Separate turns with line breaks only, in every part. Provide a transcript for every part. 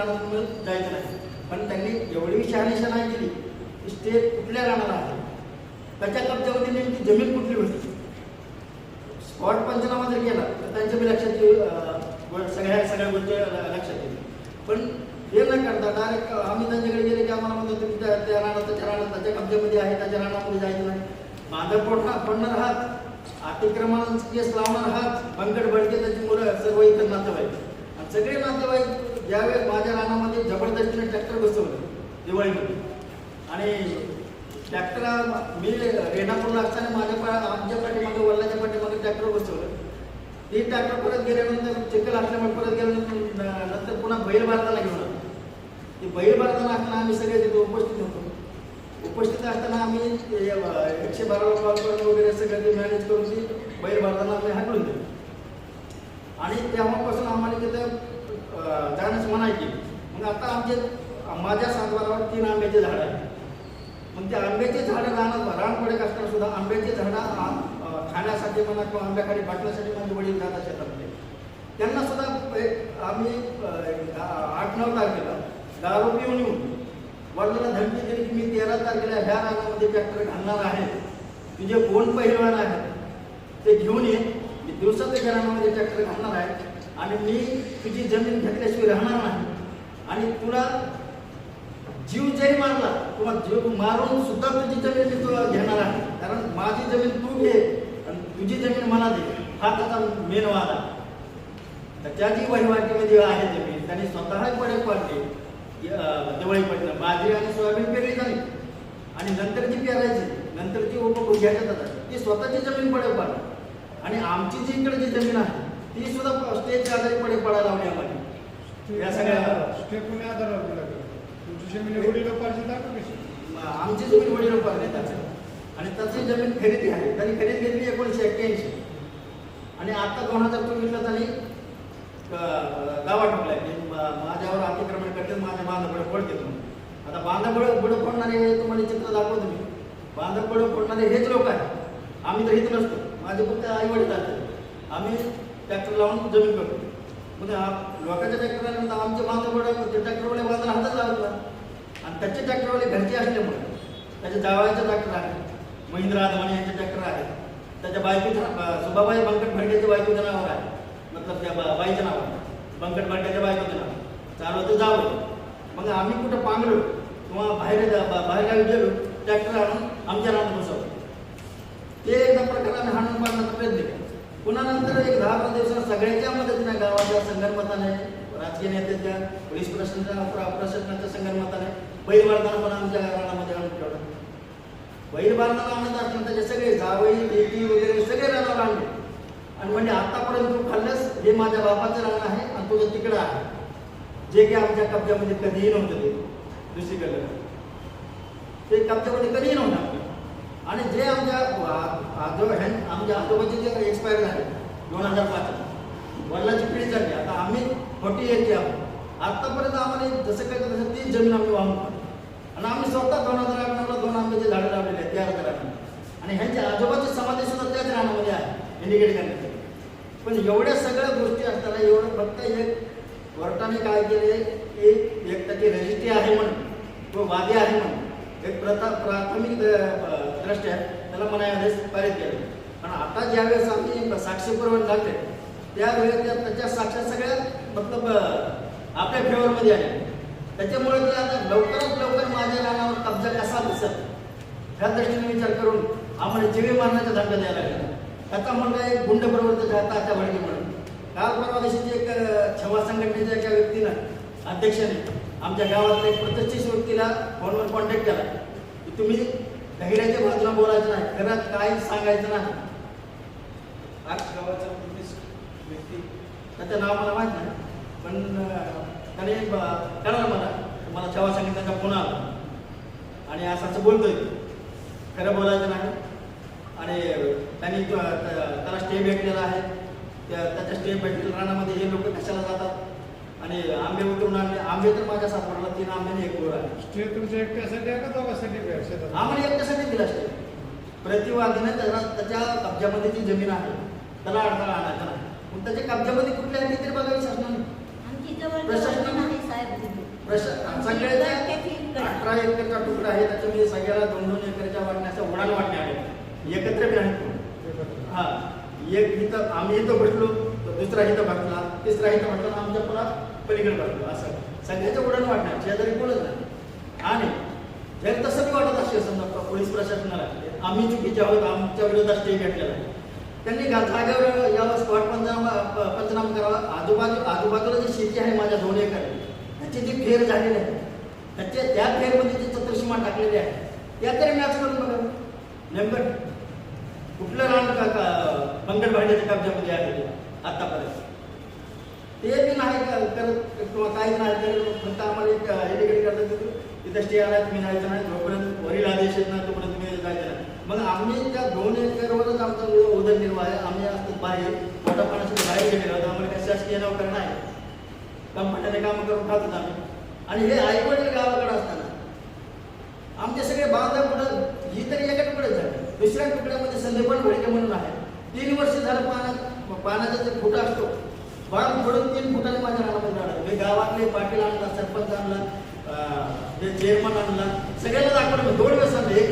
रानात जायचं नाही. पण त्यांनी एवढी शहानिशा नाही केली की स्टे कुठल्या रानाला आहे, त्याच्या कब्जामध्ये नेमकी जमीन कुठली होती. स्पॉट पंचनामा जर केला तर त्यांच्या बी लक्षात येईल, सगळ्या गोष्टी लक्षात येईल. पण हे न करता डायरेक्ट आम्ही त्यांच्याकडे गेले की आम्हाला म्हणतो तुम्ही त्या रानात त्याच्या रानात त्याच्या कब्जामध्ये आहे, त्याच्या रानामध्ये जायचं नाही. बांधर फोडणार आहात, अतिक्रमण केस लावणार आहात, बंकट भडके त्याची मुलं सर्व इतर नातेवाईक आणि सगळे नातेवाईक ज्यावेळेस माझ्या रानामध्ये जबरदस्तीने ट्रॅक्टर बसवलं दिवाळीमध्ये. आणि ट्रॅक्टर मी रेणापूरला असताना आमच्या पाठीमागे वडिलांच्या पाठीमागे ट्रॅक्टर बसवलं. ते ट्रॅक्टर परत गेल्यानंतर चिखल असल्यामुळे परत गेल्यानंतर नंतर पुन्हा बैल बारदाला घेऊन आलो. ते बैल बारदाला असताना आम्ही सगळे तिथे उपस्थित होतो. उपस्थित असताना आम्ही 112 कॉल करून वगैरे सगळं ते मॅनेज करून ती बैल बारदाला आम्ही हटवून दिलं. आणि तेव्हापासून आम्हाला तिथं जाण्यास मनाई केली. मग आता माझ्या सातबारावर 3 आंब्याचे झाडं आहेत. मग ते आंब्याचे झाडं रानपडे असताना सुद्धा आंब्याचे झाडं खाण्यासाठी म्हणा किंवा आंब्याखाली बाटण्यासाठी माझे वडील जातात शेतामध्ये. त्यांना सुद्धा आम्ही 8-9 तारखेला दारू पिऊन येऊन वडिलांना धमकी दिली की मी 13 तारखेला ह्या रानामध्ये ट्रॅक्टर घालणार आहे, तुझे कोण पहिलवान आहेत ते घेऊन ये, मी दिवसाच्या रानामध्ये ट्रॅक्टर घालणार आहे आणि मी तुझी जमीन घेतल्याशिवाय राहणार नाही. आणि तुला जीव जरी मारला किंवा जीव मारून सुद्धा तुझी जमीन मी तुला घेणार आहे, कारण माझी जमीन तू घे आणि तुझी जमीन मला दे, हा त्याचा मेन वाद आहे. त्याच्या जी वहिवाटीमध्ये आहे जमीन त्यांनी स्वतः पडे पाडले. दिवाळीपर्यंत बाजरी आणि सोयाबीन पेरली झाली आणि नंतर जी पेरायची नंतरची घ्यायच्या जातात ती स्वतःची जमीन पडे पाडली. आणि आमची जी इकडे जी जमीन आहे ती सुद्धा स्टेटच्या आधारे पडे पडायला लावली आम्हाला. या सगळ्या आमची जमीन वडिलोपार्जित त्याचं आणि त्याची जमीन खरेदी आहे. त्यांनी खरेदी घेतली 1981. आणि आता 2024ला त्यांनी दावा ठोकलाय की माझ्यावर अतिक्रमण करते, माझ्या बांधापुढे फोडते तुम्ही. आता बांधापुढे फोडणारे तुम्हाला चित्र दाखवतो मी. बांधापुढे फोडणारे हेच लोक आहेत. आम्ही तर इथं नसतो, माझे फक्त आई वडील जातात, आम्ही ट्रॅक्टर लावून जमीन करतो. मग लोकांच्या ट्रॅक्टरनंतर आमच्या बांधापुढे ते ट्रॅक्टरवाले बांधायला हातच लावला. आणि त्याचे ट्रॅक्टरवाले घरचे असल्यामुळे त्याच्या जावळाचे ट्रॅक्टर आहे, महिंद्रा अदानी यांचे ट्रॅक्टर आहे, त्याच्या बायकोच्या सुभाबाई बंकट भडक्याच्या बायकोच्या नावावर आहे, मतलब त्या बाईच्या नावावर बंकट भडक्याच्या बायकोच्या नाव चालवतं जावं. मग आम्ही कुठं पांगलो किंवा बाहेरगावी गेलो ट्रॅक्टर आणून आमच्या रानात बसवतो. ते एकदा प्रकाराने हाणून पाडण्याचा प्रयत्न केला. पुन्हा नंतर एक 10-15 दिवसात सगळ्यांच्या मदतीने गावाच्या संघटनाने, राजकीय नेत्याच्या, पोलीस प्रशासनाच्या संघटनाने बैल बारदाना पण आमच्या रानामध्ये आणून ठेवला. बैल बारदाना आणत असताना त्याचे सगळे जावई लेकी वगैरे सगळे रानावर आणले. आणि म्हणजे आतापर्यंत तू खाल्लंस हे माझ्या बापाचं रान आहे आणि तुझं तिकडं आहे, जे की आमच्या कब्जामध्ये कधीही नव्हतं. ते दुसरीकडे ते कब्जामध्ये कधीही नव्हतं. आणि जे आमच्या आजोबाचे जे एक्सपायर झाले 2005 वडिलांची पिढी झाली. आता आम्ही 48 आहोत. आतापर्यंत आम्हाला जसं काय तसं तीच जमीन आम्ही वाहून काढतो. आणि आम्ही स्वतः 2008ला 2 आंब्याचे झाडं लावलेले आहेत 13 रानात. आणि ह्यांच्या आजोबाची समाधी सुद्धा त्याच रानामध्ये आहे इंडिकेट करण्यासाठी. पण एवढ्या सगळ्या गोष्टी असताना एवढं फक्त एक कोर्टाने काय केले, एक त्याची रजिस्ट्री आहे म्हणून तो वादी आहे म्हणून एक प्राथमिक दृष्ट्या त्याला मनायादेश पारित केलं. पण आता ज्यावेळेस आम्ही साक्षी पुरवण लागले त्यावेळेस त्याच्या साक्षा सगळ्या मतलब आपल्या फेवरमध्ये आल्या. त्याच्यामुळे ते आता लवकरात लवकर माझ्या रानावर कब्जा कसा बसत ह्या दृष्टीने विचार करून आम्हाला जीवे मारण्याचा धमका द्यायला लागला. त्याचा मुलगा एक गुंड प्रवृत्त आता भडके म्हणून काल परवा दिवशी एक छवा संघटनेच्या एका व्यक्तीनं अध्यक्षाने आमच्या गावातल्या एक प्रतिष्ठित व्यक्तीला फोनवर कॉन्टॅक्ट केला की तुम्ही धैर्याच्या बाजूला बोलायचं नाही, घरात काही सांगायचं नाही. आज गावाचा व्यक्ती त्याचं नाव मला माहीत नाही, पण त्याने कळलं मला छवा संघटनेचा फोन आला आणि असं बोलतोय, खरं बोलायचं नाही. आणि त्यांनी त्याला स्टे भेटलेला आहे. त्याच्या स्टे भेटलेल्या रानामध्ये हे लोक कशाला जातात आणि आंबे उतरून आणले. आंबे तर माझ्या सापडला 3 आंब्याने 1 बोर आहे.
स्टे तुमच्या एकट्यासाठी आहे का दोघांसाठी?
आम्हाला एकट्यासाठी दिला स्टे. प्रतिवादीने त्याच्या कब्जामध्ये जी जमीन आहे त्याला अडथळा आणायचा नाही. मग त्याच्या कब्जामध्ये कुठल्या आहे तरी बघावी शासनाने.
प्रशासनाने
सगळ्याच्या 18 एकरचा तुकडा आहे, त्याच्यामध्ये सगळ्याला 2-2 एकरच्या वाटण्याच्या उडाण वाटण्या आहेत, एकत्र बी आहेत. हा, एक इथं आम्ही इथं बसलो, दुसरा इथं बसला, तिसरा इथं बसला, आमच्या पुन्हा पलीकडे बसलो, असं सगळ्याच्या उडाण वाटण्या शेजारी कोणच नाही. आणि जर तसं बी वाटत असेल समजा पोलीस प्रशासनाला आम्ही चुकीचे आहोत, आमच्या विरोधात स्टे घेतलेला आहे, त्यांनी जागेवर यावर स्पॉट पंचनामा करावा. आजूबाजूला जी शेती आहे माझ्या 2 एकर, त्याची जी फेर झालेली आहे, त्या फेरमध्ये जी चतुर्सीमा टाकलेली आहे, त्या तरी मॅच करून बघा नेमकं कुठलं रान पंकड भांड्याच्या कब्जामध्ये आहे आतापर्यंत. ते बी नाही करत किंवा काहीच नाही करत, फक्त आम्हाला हेलिकेट करतात तिथं स्टे आला तुम्ही जायचं नाही, जोपर्यंत वरील आदेश येत नाही तोपर्यंत तुम्ही जायचं नाही. मग आम्ही त्या 2 एकरवरच आमचा उदरनिर्वाह आहे. आम्ही असं बाहेर पोटापाण्यासाठी बाहेर गेलेलो होतो, आम्हाला काही शासकीय नोकर नाही, कंपन्याने कामं करून खातात आम्ही. आणि हे आईवडील गावाकडे असताना आमचे सगळे बांधव कुठं ही तरी एका तुकड्यात झाले, दुसऱ्या तुकड्यामध्ये संदीपन भडके म्हणून आहे, 3 वर्ष झालं पाण्याचा जे फुटा असतो बाण फोडून 3 फुटाने माझ्या रानामध्ये झालं. मी गावातले पाटील आणला, सरपंच आणला, जे चेअरमन आणला, सगळ्यांना दाखवलं. मी 2 वेळेस आणलं, एक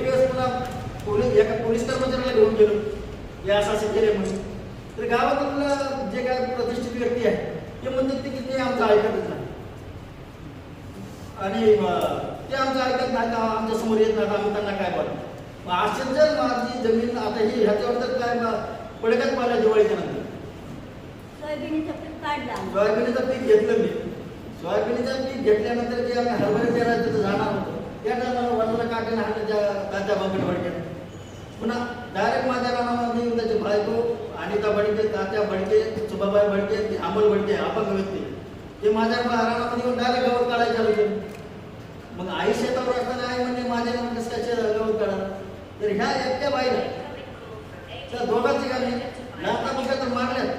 वेळेस पुन्हा एका पोलीस कर्मचाऱ्याला घेऊन गेलो, हे असं केले म्हणून. तर गावातून जे काय प्रतिष्ठित व्यक्ती आहे ते म्हणतात की ते आमचं ऐकतच नाही, आणि ते आमचं ऐकत नाही, आमच्या समोर येत नाही, आम्ही त्यांना काय बोलतो. असेच जर माझी जमीन आता ही ह्याच्यावर तर काय पडकच पाहिलं दिवाळीच्या नंतर सोयाबीनचं पीक घेतलं मी. सोयाबीनचं पीक घेतल्यानंतर जे आम्ही हरभरे पेरायला तिथं जाणार होतो, त्या टायमाला वडिला काटेन हाणलं तात्या बंकट भडके. पुन्हा डायरेक्ट माझ्या रानामध्ये येऊन त्याची बायको अनिता भडके, तात्या भडके, सुभाबाई भडके, अमोल भडके, अपंग व्यक्ती, ते माझ्या रानामध्ये येऊन डायरेक्ट गवत काढायला चालू केलं. मग आई शेतावर असताना आई म्हणजे माझ्या कसं काय गवत काढा. तर ह्या एकट्या बाईला त्या दोघांची गाणी लाता बंकट तर मारल्यात,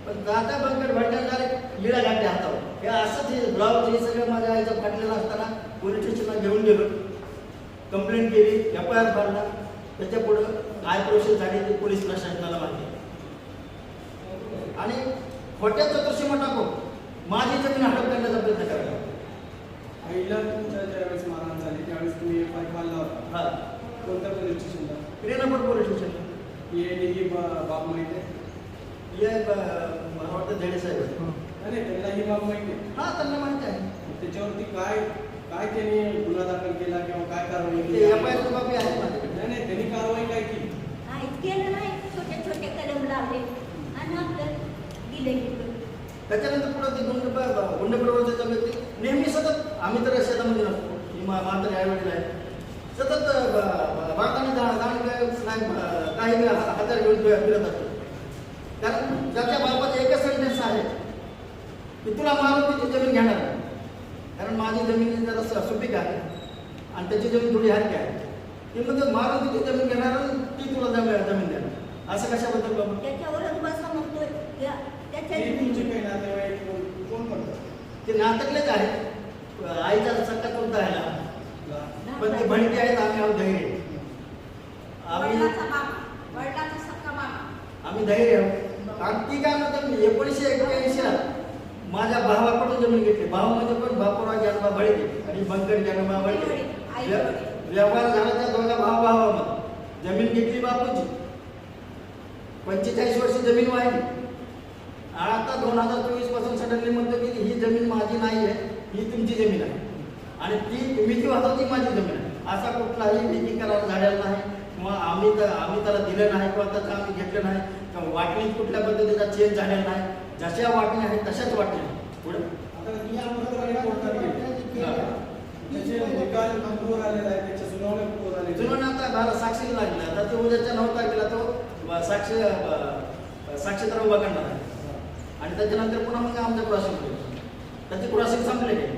पण दाता बंकट भडक्याला डायरेक्ट लिळा घातले हातावर. हे असंच हे ब्लाऊज हे सगळं माझ्या आईचं फाटलेलं असताना पोलीस स्टेशनला घेऊन गेलो, कंप्लेंट केली, FIR भरला. त्याच्या पुढं काय प्रोसेस झाली ते पोलीस प्रशासनाला माहिती. आणि खोट्या चतुर्सीमा टाकून माझी जमीन हडप करण्याचा प्रयत्न करायला.
आईला तुमच्या ज्यावेळेस मारहाण झाली त्यावेळेस तुम्ही FIR मारला होता.
हा,
कोणत्या पोलीस स्टेशनला?
प्रेरणापूर पोलीस स्टेशनला.
ही बाब माहिती आहे?
मला वाटतं धेडे साहेब.
नाही, त्यांना ही बाब माहिती आहे?
हा, त्यांना माहिती आहे.
त्याच्यावरती काय त्यांनी गुन्हा दाखल केला किंवा काय कारवाई केली?
FIR ची कॉपी आहे माझ्याकडे.
नाही, त्यांनी कारवाई काय केली?
केलं नाही, छोटे छोटे कलम लावले आणि आपलं दिलं.
त्याच्यानंतर पुढे ते गुंड प्रवृत्तीचा व्यक्ती नेहमी सतत, आम्ही तर शेतामध्ये नसतो, ही मात्र आईवडील आहे, सतत बाळकाने काही हातार घेऊन फिरत असतो. कारण त्याच्या बापाचं एकच सेंटेन्स आहे की तुला मारून ती जमीन घेणार आहे. कारण माझी जमीन जरा सुपीक आहे आणि त्याची जमीन थोडी हलकी आहे. ते म्हणजे मारून तिची जमीन घेणार आणि ती तुला जमीन देणार. असं कशाबद्दल बाबा?
त्याच्यावरच बसा म्हणतोय.
तुमचे काही नातेवाईक कोण म्हणतात?
ते नाटकलेच आहेत, आईचा सत्ता कोणता आहे ना, पण ते भडके आहेत. आम्ही आहोत धैर्य, आम्ही धैर्य आहोत. आणि ती काय म्हणतात 1981ला माझ्या भावाकडून जमीन घेतली. भाव म्हणजे पण बापूराव जानबा भडके आणि बंकट जानबा भडके. व्यवहार झाला त्या दोघा भावामध्ये. जमीन घेतली बापूची, 45 वर्ष जमीन वाहिली. आता 2024 पासून सडनली म्हणतो की ही जमीन माझी नाही आहे, ही तुमची जमीन आहे आणि ती तुम्ही जी वाहता ती माझी जमीन आहे. असा कुठलाही लेखी करार झालेला नाही किंवा आम्ही त्याला दिलं नाही किंवा त्याचं आम्ही घेतलं नाही किंवा वाटणीत कुठल्या पद्धतीचा चेंज झालेला नाही. जशा वाटणी आहेत तशाच वाटणी आहे. पुढे
आता या प्रकरणी कोर्टाने त्याचे निकाल मंजूर आलेला आहे, त्याच्या सुनावण्या पूर्ण झाली.
जुनं आता साक्षी लागला. आता ते उद्याच्या 9 तारखेला तो साक्षीदार उभा करणार आहे आणि त्याच्यानंतर पुन्हा मग आमचं क्रॉसिंग होईल. त्याची क्रॉसिंग संपलेली आहे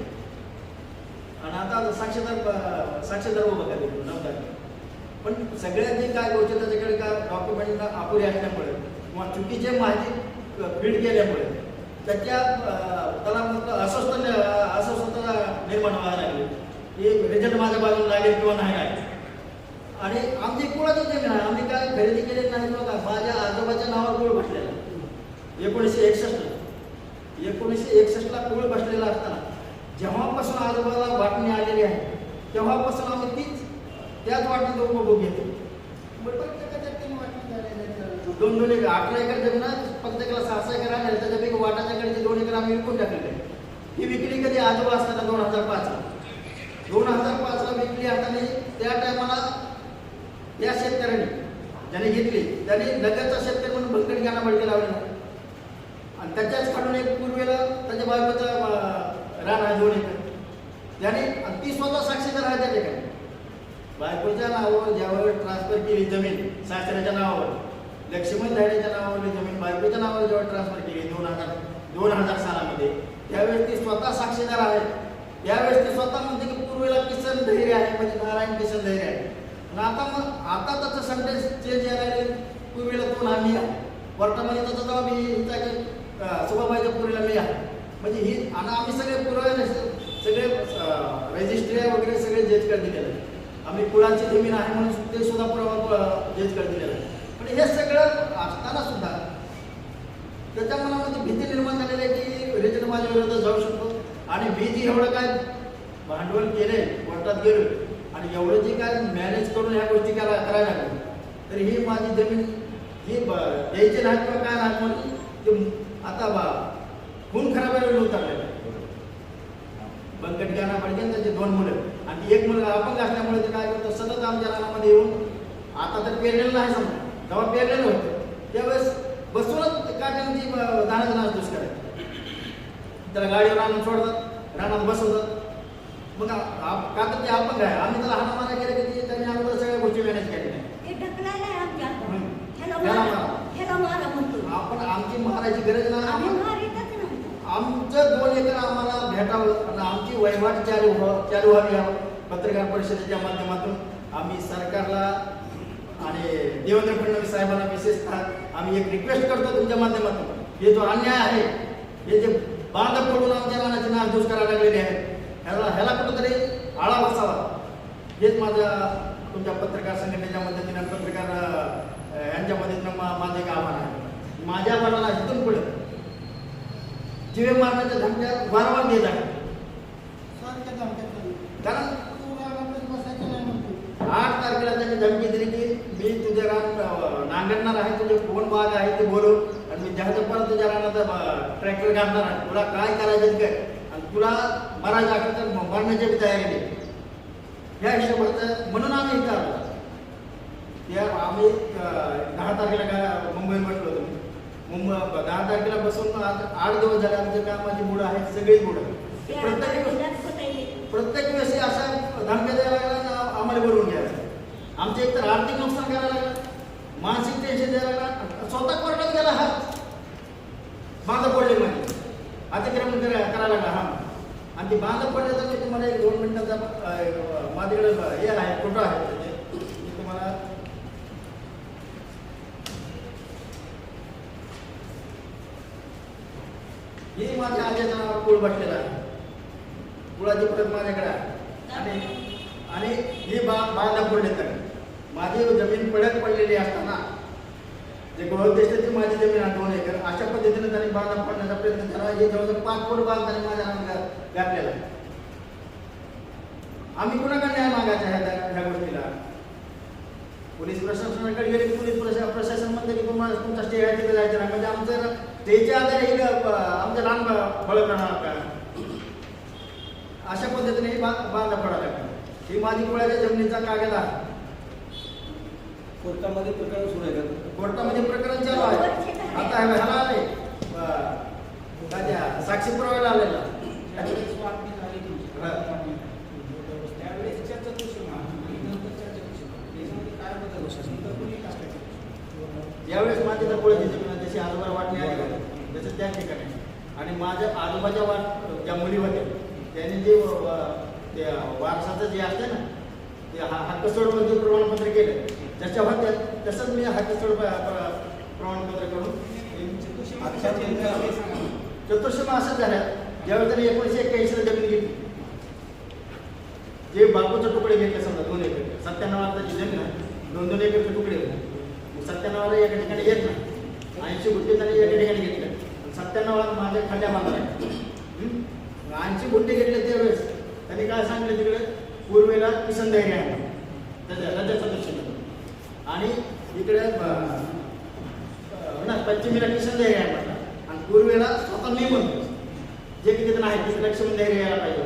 आणि आता साक्षीदार उभा करेल 9 तारखेला. पण सगळ्यात जे काय गोष्टी त्याच्याकडे काय डॉक्युमेंट अपुरी असल्यामुळे किंवा चुकीची माहिती फीड केल्यामुळे त्याला अस्वस्थता निर्माण व्हायला लागली की रिझल्ट माझ्या बाजूला लागेल किंवा नाही लागेल. आणि आमची कुणाची जमीन आहे, आम्ही काय खरेदी केली नाही बघा. माझ्या आजोबाच्या नावावर कुळ बसलेला 1961ला. 1961ला कुळ बसलेला असताना जेव्हापासून आजोबाला वाटणी आलेली आहे तेव्हापासून आम्ही त्याच वाटणीचा उपभोग घेतो.
प्रत्येकाच्या 3 वाटणी झालेल्या आहेत.
2 एकर 18 एकर जमीन प्रत्येकाला 6 एकर आहे. त्याच्यापैकी वाटाच्याकडचे 2 एकर आम्ही विकून टाकलेले आहे. ही विक्री कधी आजोबा असताना 2005ला 2005ला विकली हाताने. त्या टायमाला या शेतकऱ्यांनी ज्याने घेतली त्याने लगतचा शेतकरी म्हणून भलकडी गाणं बळके लावलेला आणि त्याच्याच खालून एक पूर्वेला त्याच्या बायकोचा रान आहे 2 एकर त्याने ती स्वतः साक्षीदार आहे त्या ठिकाणी. बायकोच्या नावावर ज्यावेळेस ट्रान्सफर केली जमीन सासऱ्याच्या नावावर लक्ष्मण धाडेच्या नावावरली जमीन बायकोच्या नावावर जेव्हा ट्रान्सफर केली 2000 सालामध्ये त्यावेळेस ती स्वतः साक्षीदार आहे. त्यावेळेस ती स्वतः म्हणते की पूर्वेला किसन धैर्य आहे म्हणजे नारायण किसन धैर्य आहे. आणि आता त्याचं सेंटेन्स चेंज यायला पूर्वेला तो आम्ही आहे. कोर्टामध्ये त्याचा जबाब हिचा सुभाबाईच्या पूर्वीला मी आहे म्हणजे ही आणि आम्ही सगळे पुरावे सगळे रजिस्ट्री वगैरे सगळे जज कर दिलेलं आहे. आम्ही कुळाची जमीन आहे म्हणून ते सुद्धा पुरावा जज कर दिलेलं आहे. पण हे सगळं असताना सुद्धा त्याच्या मनामध्ये भीती निर्माण झालेली आहे की रिटर्न माझ्या विरोधात जाऊ शकतो आणि मी जी एवढं काय भांडवल केले कोर्टात गेलो आणि एवढं जे काय मॅनेज करून ह्या गोष्टी करायला लागल्या तर ही माझी जमीन ही द्यायची नाही किंवा काय नाही म्हणून ते आता खून खराब उतरलेलं आहे. बंकट गाणा पडके त्याचे 2 मुलं आणि एक मुलगा अपंग असल्यामुळे ते काय करतो सतत आमच्या रानामध्ये येऊन आता तर पेरलेलं नाही समजा जेव्हा पेरलेलं होतं त्यावेळेस बसूनच काट्याने ती दाण्याचा नाश दुष्काळ आहे. त्याला गाडीवर आणून सोडतात रानात बसवतात. मग का तर ते अपंग आहे आम्ही त्याला हाणामारा केलं की त्यांनी आम्हाला सगळ्या गोष्टी मॅनेज केल्या नाही.
ते ढकलायला आहे आमच्या हातात. ह्याला
ह्याला
मारा,
मारा.
ह्याला मारा म्हणतो.
आपण आमची मारायची गरज नाही.
आम्ही मारितच नाही.
आमचं 2 एकर आम्हाला भेटावं आणि आमची वहिवाट चालू व्हावी या पत्रकार परिषदेच्या माध्यमातून आम्ही सरकारला आणि देवेंद्र फडणवीस साहेबांना विशेषतः आम्ही एक रिक्वेस्ट करतो तुमच्या माध्यमातून. हे जो अन्याय आहे हे जे बांध पडून आमच्या रानाचे नासधूस करायला लागलेले आहेत ह्याला कुठंतरी आळा बसावा हेच माझ्या तुमच्या पत्रकार संघटनेच्या मदतीनं पत्रकार यांच्या मदतीनं माझं एक आव्हान आहे. माझ्या मनाला इथून पुढे जीवे मारण्याच्या धमक्या वारंवार देत आहे.
सारख्या धमक्यात चालू.
कारण
तू रानामध्ये बसायचं नाही म्हणतो.
8 तारखेला त्यांनी धमकी दिली की मी तुझ्या रान नांगरणार आहे तुझे कोण बाग आहे ते बोलव आणि मी जहाज परत तुझ्या रानात ट्रॅक्टर घालणार आहे तुला काय करायचं काय आणि तुला मरायचं असेल तर मरण्याची बी तयारी नाही या हिशोबाचं म्हणून आम्ही इथं आलो. त्या आम्ही 10 तारखेला काय मुंबईत बसलो होतो. 10 तारखेला बसून आज 8 दिवस झाले आमच्या कामाची मुलं आहेत सगळीच मुलं प्रत्येक वेळेस अशा धमक्या द्यायला लागला आम्हाला बोलवून घ्यायचं. आमचे एकतर आर्थिक नुकसान करायला लागलं मानसिक टेन्शन द्यायला लागला स्वतः कोर्टात गेला हा बांध पडले म्हणजे अतिक्रमण करायला लागला हा आणि ती बांध पडले तर मी तुम्हाला 1-2 मिनिटाचा माझ्याकडे हे आहे फोटो आहे मी तुम्हाला ही माझ्या आज्याच्या नावावर पूल बसलेला आहे. पुळाची प्रत माझ्याकडे आहे आणि ही बांधा पडले तर माझी जमीन पडक पडलेली असताना जे गृहदेशाची माझी जमीन आहे 2 एकर अशा पद्धतीने त्यांनी बांधा पडण्याचा प्रयत्न केला. हे जवळजवळ 5 फूट बांध त्यांनी माझ्या नावावर घातलेला आहे. आम्ही कुणाकडे न्याय मागायचा ह्या गोष्टीला पोलीस प्रशासनाकडे गेले की पोलीस प्रशासन म्हणते की तुम्हाला तुमचा स्टे आहे तिथे जायचं नाही म्हणजे आमचं स्टेच्या आधारे आमचं रान फळ करणार का अशा पद्धतीने ही बांधा पडायला लागला. ही माझी कुळाच्या जमिनीचा कागद आहे.
कोर्टामध्ये प्रकरण सुरू आहे का?
कोर्टामध्ये प्रकरण चालू आहे. आता ह्याला आले काय त्या साक्षी पुराव्याला आलेला
ज्यावेळेस वाटणी झाली तुमची, त्यावेळेस चर्चा कशी आणि नंतर चर्चा कशी त्याच्यामध्ये काय बदल नंतर कोणी टाकायचं
ज्यावेळेस माझी कुळाची जमीन आहे जशी आजोबा वाटणी आली त्याचं त्या ठिकाणी आणि माझ्या आजोबाच्या ज्या मुली होत्या त्यांनी जे त्या वारसाचं जे असतं ना ते हक्कसोड मंजूर प्रमाणपत्र केलं त्याच्या होत्या तसंच मी हक्कसोड प्रमाणपत्र करून चतुर्शीमा असंच झाल्या. ज्यावेळी त्यांनी 1981ला जमीन घेतली जे बापूचे तुकडे घेतले समजा 2 एकर 97 जी जमीन आहे 2-2 एकरचे तुकडे होते 97ला एका ठिकाणी येत नाही 80 गुंठे त्यांनी एका ठिकाणी घेतले 97ला माझ्या खांद्या बांधल्या यांची गुंडे घेतले त्यावेळेस त्यांनी काय सांगितलं तिकडे पूर्वेला किसन दैरी आहे त्याच्या दक्षिणेला आणि इकडे पश्चिमेला किसन दैरी आहे म्हटलं आणि पूर्वेला स्वतः मी म्हणतो जे की तिथं आहे तिथे लक्ष्मण दैरी यायला पाहिजे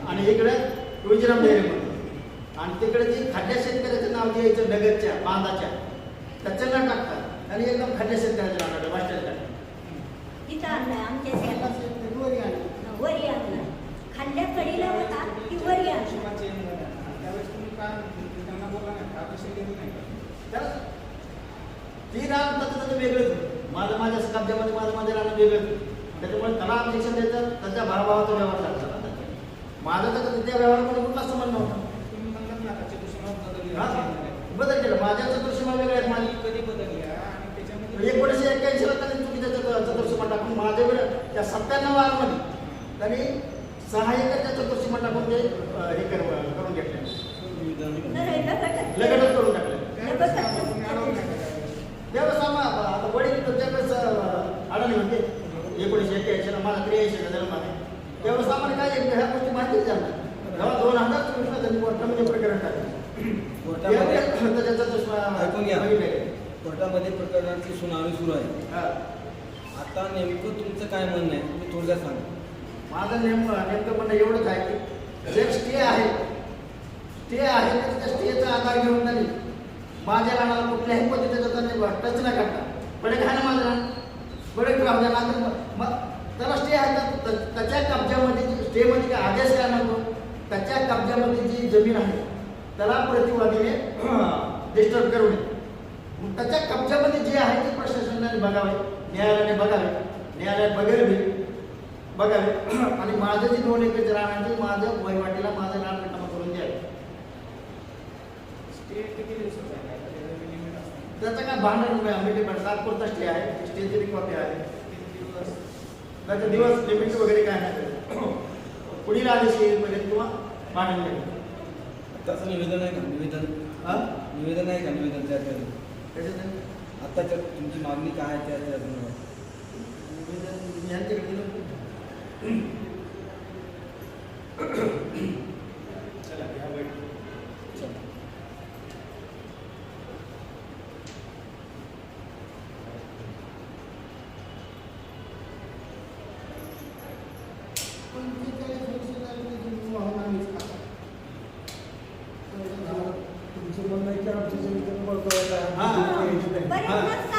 आणि इकडे तुळजीराम दैरी म्हणतो आणि तिकडे जी खाड्या शेतकऱ्याचं नाव जे यायचं नगरच्या बांधाच्या त्याचं नाव टाकतात आणि एकदम खाड्या शेतकऱ्याचं नाव टाकलं मास्टरच्या
तिथं आणलाय आमच्या शेतात वरी आणला खाल्ल्या कडीला होता की वरी आणला
त्यावेळेस तुम्ही काय त्यांना बोलला नाही का पैसे घेतले नाही का
तर ती रान त्याचं वेगळंच होतं माझ्या कब्जामध्ये माझं रान वेगळंच होतं त्याच्यामुळे त्याला ऑब्जेक्शन द्यायचं त्याच्या भावाभावाचा व्यवहार लागला माझं तर त्या व्यवहारामध्ये कुठला संबंध नव्हता
तुम्ही म्हणलात ना का चतुष्मा
बदल केला माझ्या चतुर्सीमा वेगळ्या आहेत माझी
कधी बदलल्या आणि त्याच्यामध्ये
1981 ला त्यांनी चुकीच्या चतुर्सीमा टाकून माझ्याकडे त्या 97 वारामध्ये त्यांनी 6 एकरच्या चतुर्सीमा टाकून ते हे करून घेतले लगेचच करून टाकले त्यावेळेस आता वडील त्यावेळेस अडाणी होते 1981 ला माझा 83 ला जन्म आहे त्यावेळेस आम्हाला काय ह्या गोष्टी माहितीच झाल्या तेव्हा 2024 ला त्यांनी कोर्टामध्ये प्रकरण टाकले
ऐकून घ्या. कोर्टामध्ये प्रकरणाची सुनावणी सुरू आहे. आता नेमकं तुमचं काय म्हणणं आहे तुम्ही थोडक्यात सांगा.
माझं नेमकं म्हणणं एवढंच आहे की जे स्टे आहे तर त्या स्टेचा आधार घेऊन त्यांनी माझ्या रानाला कुठल्याही पद्धतीचा त्यांनी टच न करता बडे काय ना माझं रान बडे राहू द्या मग त्याला स्टे आहे तर त्याच्या कब्जामध्ये स्टेमध्ये काय आदेश काय म्हणतो त्याच्या कब्जामध्ये जी जमीन आहे त्याला प्रतिवादीने डिस्टर्ब करू नये मग त्याच्या कब्जामध्ये जे आहे ते प्रशासनाने बघावे न्यायालयाने बघावे आणि माझं जी 2 एकरच्या रानाची माझ्या वहिवाटीला माझं रान रिकामं करून द्यावे
स्टेट किती दिवसाचा आहे लिमिट असतं
त्याचं काय भांडण मिटिंग तात्पुरता स्टे आहे स्टेची कॉपी आहे त्याचे दिवस लिमिट वगैरे काय नाही पुढील आदेश येईपर्यंत किंवा भांडण नाही
आत्ताचं निवेदन आहे का निवेदन आहे का निवेदन तयार केलं
त्याच्यात
आत्ताच्या तुमची मागणी काय आहे त्या
यांच्याकडे दिलं चला या बैठ
तुमचं म्हणणं आहे की आमच्या जमिनीत
हां.
बरेच